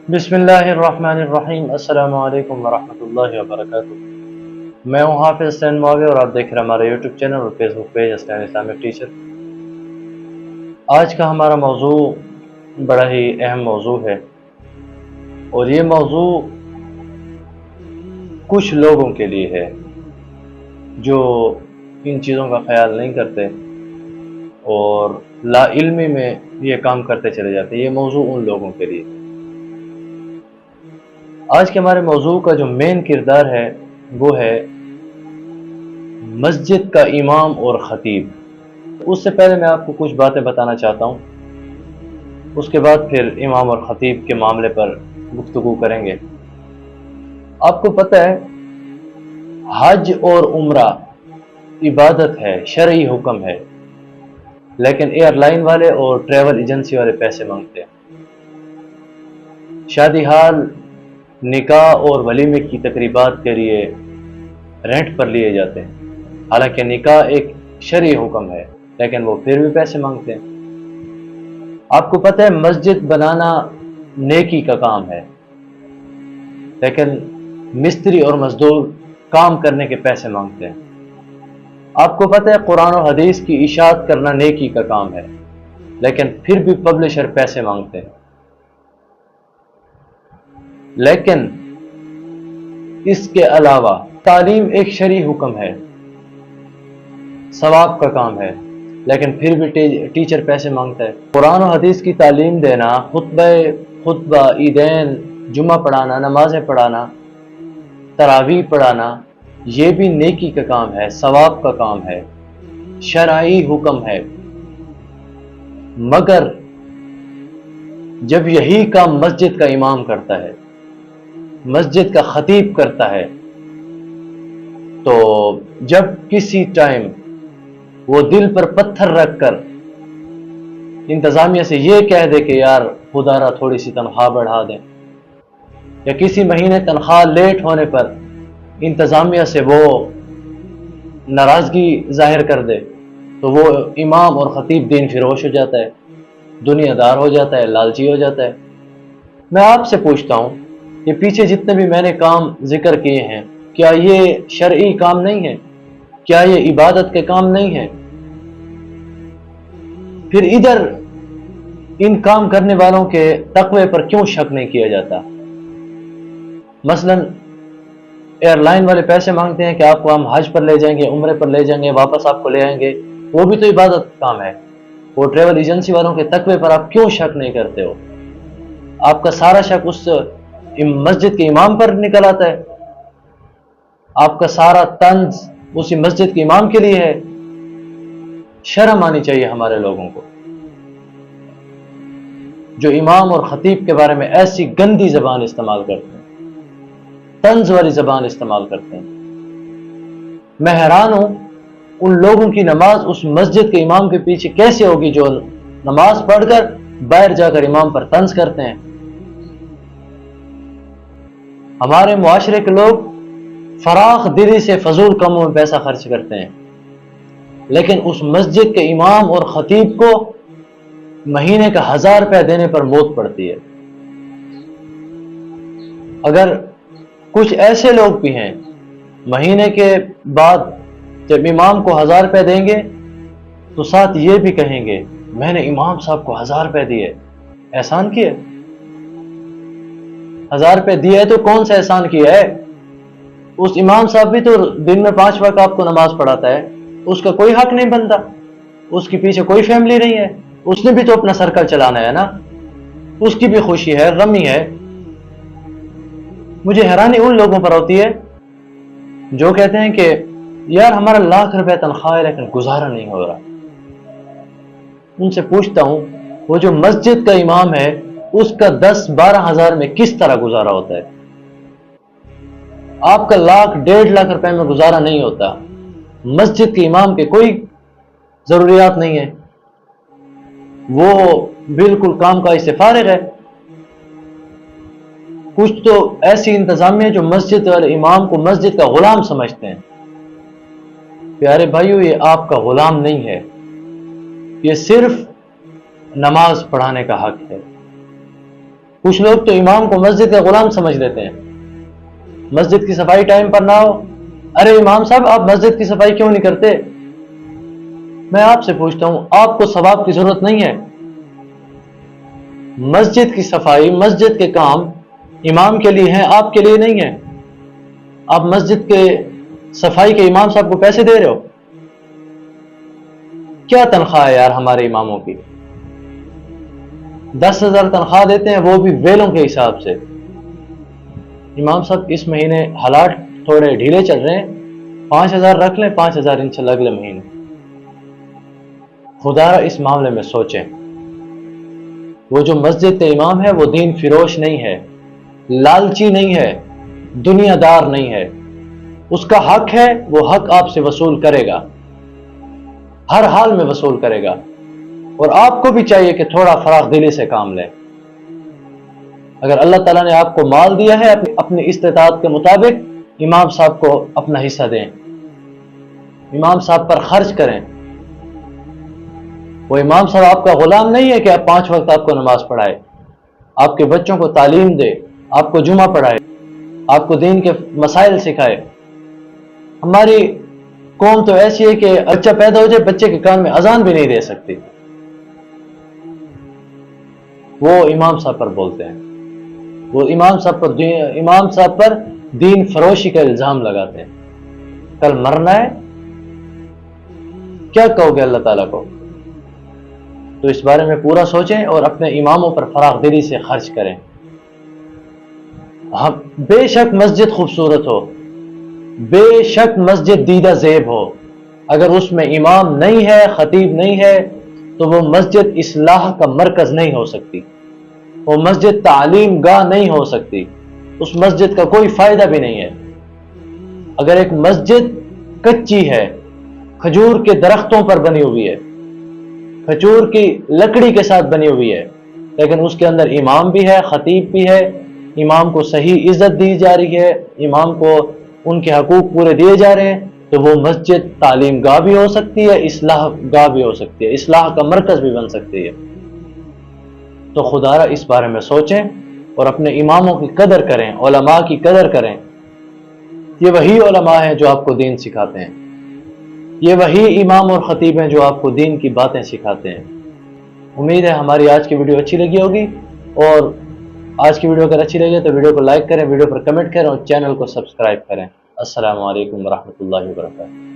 बिस्मिल्लाहिर्रहमानिर्रहीम। अस्सलामु अलैकुम वरहमतुल्लाहि वबरकातुह। मैं हूँ हाफिज़ हसनैन मौलवी और आप देख रहे हैं हमारा यूट्यूब चैनल और Facebook page Hasnain Islamic teacher. आज का हमारा मौजू बड़ा ही अहम मौजू है और ये मौजू कुछ लोगों के लिए है जो इन चीज़ों का ख्याल नहीं करते और लाइल्मी में ये काम करते चले जाते। ये मौजू उन लोगों के लिए। आज के हमारे मौजू का जो मेन किरदार है वो है मस्जिद का इमाम और ख़तीब। उससे पहले मैं आपको कुछ बातें बताना चाहता हूँ, उसके बाद फिर इमाम और ख़तीब के मामले पर गुफ्तगू करेंगे। आपको पता है हज और उम्रा इबादत है, शरई हुक्म है, लेकिन एयरलाइन वाले और ट्रैवल एजेंसी वाले पैसे मांगते हैं। शादी हाल, निकाह और वलीमे की तकरीबात के लिए रेंट पर लिए जाते हैं। हालांकि निकाह एक शरई हुक्म है, लेकिन वो फिर भी पैसे मांगते हैं। आपको पता है मस्जिद बनाना नेकी का काम है, लेकिन मिस्त्री और मजदूर काम करने के पैसे मांगते हैं। आपको पता है कुरान और हदीस की इशाअत करना नेकी का काम है, लेकिन फिर भी पब्लिशर पैसे मांगते हैं। लेकिन इसके अलावा तालीम एक शरई हुक्म है, सवाब का काम है, लेकिन फिर भी टीचर पैसे मांगता है। कुरान और हदीस की तालीम देना, खुतबा, ईदैन, जुम्मा पढ़ाना, नमाजें पढ़ाना, तरावीह पढ़ाना, ये भी नेकी का काम है, सवाब का काम है, शरई हुक्म है। मगर जब यही काम मस्जिद का इमाम करता है, मस्जिद का खतीब करता है, तो जब किसी टाइम वो दिल पर पत्थर रखकर इंतजामिया से ये कह दे कि यार खुदारा थोड़ी सी तनख्वाह बढ़ा दें, या किसी महीने तनख्वाह लेट होने पर इंतजामिया से वो नाराजगी जाहिर कर दे, तो वो इमाम और खतीब दीन फिरोश हो जाता है, दुनियादार हो जाता है, लालची हो जाता है। मैं आपसे पूछता हूँ, ये पीछे जितने भी मैंने काम जिक्र किए हैं, क्या ये शरई काम नहीं है? क्या ये इबादत के काम नहीं है? फिर इधर इन काम करने वालों के तकवे पर क्यों शक नहीं किया जाता? मसलन एयरलाइन वाले पैसे मांगते हैं कि आपको हम हज पर ले जाएंगे, उम्रे पर ले जाएंगे, वापस आपको ले आएंगे, वो भी तो इबादत का काम है। वो ट्रेवल एजेंसी वालों के तकवे पर आप क्यों शक नहीं करते हो? आपका सारा शक उस मस्जिद के इमाम पर निकल आता है, आपका सारा तंज उसी मस्जिद के इमाम के लिए है। शर्म आनी चाहिए हमारे लोगों को, जो इमाम और खतीब के बारे में ऐसी गंदी जबान इस्तेमाल करते हैं, तंज वाली जबान इस्तेमाल करते हैं। मैं हैरान हूं उन लोगों की नमाज उस मस्जिद के इमाम के पीछे कैसे होगी जो नमाज पढ़कर बाहर जाकर इमाम पर तंज करते हैं। हमारे मुआशरे के लोग फराख दिली से फजूल कामों में पैसा खर्च करते हैं, लेकिन उस मस्जिद के इमाम और खतीब को महीने का 1000 रुपया देने पर मौत पड़ती है। अगर कुछ ऐसे लोग भी हैं महीने के बाद जब इमाम को 1000 रुपये देंगे तो साथ ये भी कहेंगे मैंने इमाम साहब को 1000 रुपये दिए, एहसान किया। 1000 रुपये दिया है तो कौन सा एहसान किया है? उस इमाम साहब भी तो दिन में 5 वक्त आपको नमाज पढ़ाता है, उसका कोई हक नहीं बनता, उसके पीछे कोई फैमिली नहीं है, उसने भी तो अपना सर्कल चलाना है ना, उसकी भी खुशी है, गमी है। मुझे हैरानी उन लोगों पर होती है जो कहते हैं कि यार हमारा लाख रुपए तनख्वाह है लेकिन गुजारा नहीं हो रहा। उनसे पूछता हूं वो जो मस्जिद का इमाम है उसका 10-12 हजार में किस तरह गुजारा होता है? आपका लाख 1.5 लाख रुपए में गुजारा नहीं होता। मस्जिद के इमाम के कोई जरूरियात नहीं है, वो बिल्कुल काम काज से फारिग है। कुछ तो ऐसी इंतजामिया जो मस्जिद वाले इमाम को मस्जिद का गुलाम समझते हैं। प्यारे भाइयों, ये आपका गुलाम नहीं है, ये सिर्फ नमाज पढ़ाने का हक है। کچھ لوگ تو امام کو مسجد کا غلام سمجھ لیتے ہیں. مسجد کی صفائی ٹائم پر نہ ہو، ارے امام صاحب آپ مسجد کی صفائی کیوں نہیں کرتے؟ میں آپ سے پوچھتا ہوں، آپ کو ثواب کی ضرورت نہیں ہے؟ مسجد کی صفائی، مسجد کے کام امام کے لیے ہیں، آپ کے لیے نہیں ہے. آپ مسجد کے صفائی کے امام صاحب کو پیسے دے رہے ہو. کیا تنخواہ ہے یار ہمارے اماموں کی؟ 10,000 تنخواہ دیتے ہیں، وہ بھی ویلوں کے حساب سے. امام صاحب اس مہینے حالات تھوڑے ڈھیلے چل رہے ہیں، 5,000 رکھ لیں، 5,000 انشاءاللہ اگلے مہینے. خدا را اس معاملے میں سوچیں. وہ جو مسجد کے امام ہے وہ دین فروش نہیں ہے، لالچی نہیں ہے، دنیا دار نہیں ہے. اس کا حق ہے، وہ حق آپ سے وصول کرے گا، ہر حال میں وصول کرے گا. اور آپ کو بھی چاہیے کہ تھوڑا فراخ دلی سے کام لیں. اگر اللہ تعالیٰ نے آپ کو مال دیا ہے، اپنی استطاعت کے مطابق امام صاحب کو اپنا حصہ دیں، امام صاحب پر خرچ کریں. وہ امام صاحب آپ کا غلام نہیں ہے کہ آپ 5 وقت آپ کو نماز پڑھائے، آپ کے بچوں کو تعلیم دے، آپ کو جمعہ پڑھائے، آپ کو دین کے مسائل سکھائے. ہماری قوم تو ایسی ہے کہ بچہ پیدا ہو جائے، بچے کے کان میں اذان بھی نہیں دے سکتی. وہ امام صاحب پر بولتے ہیں، وہ امام صاحب پر دین فروشی کا الزام لگاتے ہیں. کل مرنا ہے، کیا کہو گے اللہ تعالیٰ کو؟ تو اس بارے میں پورا سوچیں اور اپنے اماموں پر فراخ دلی سے خرچ کریں. بے شک مسجد خوبصورت ہو، بے شک مسجد دیدہ زیب ہو، اگر اس میں امام نہیں ہے، خطیب نہیں ہے، تو وہ مسجد اصلاح کا مرکز نہیں ہو سکتی، وہ مسجد تعلیم گاہ نہیں ہو سکتی، اس مسجد کا کوئی فائدہ بھی نہیں ہے. اگر ایک مسجد کچی ہے، کھجور کے درختوں پر بنی ہوئی ہے، کھجور کی لکڑی کے ساتھ بنی ہوئی ہے، لیکن اس کے اندر امام بھی ہے، خطیب بھی ہے، امام کو صحیح عزت دی جا رہی ہے، امام کو ان کے حقوق پورے دیے جا رہے ہیں، تو وہ مسجد تعلیم گاہ بھی ہو سکتی ہے، اصلاح گاہ بھی ہو سکتی ہے، اصلاح کا مرکز بھی بن سکتی ہے. تو خدا را اس بارے میں سوچیں اور اپنے اماموں کی قدر کریں، علماء کی قدر کریں. یہ وہی علماء ہیں جو آپ کو دین سکھاتے ہیں، یہ وہی امام اور خطیب ہیں جو آپ کو دین کی باتیں سکھاتے ہیں. امید ہے ہماری آج کی ویڈیو اچھی لگی ہوگی، اور آج کی ویڈیو اگر اچھی لگی تو ویڈیو کو لائک کریں، ویڈیو پر کمنٹ کریں اور چینل کو سبسکرائب کریں. السلام علیکم ورحمۃ اللہ وبرکاتہ.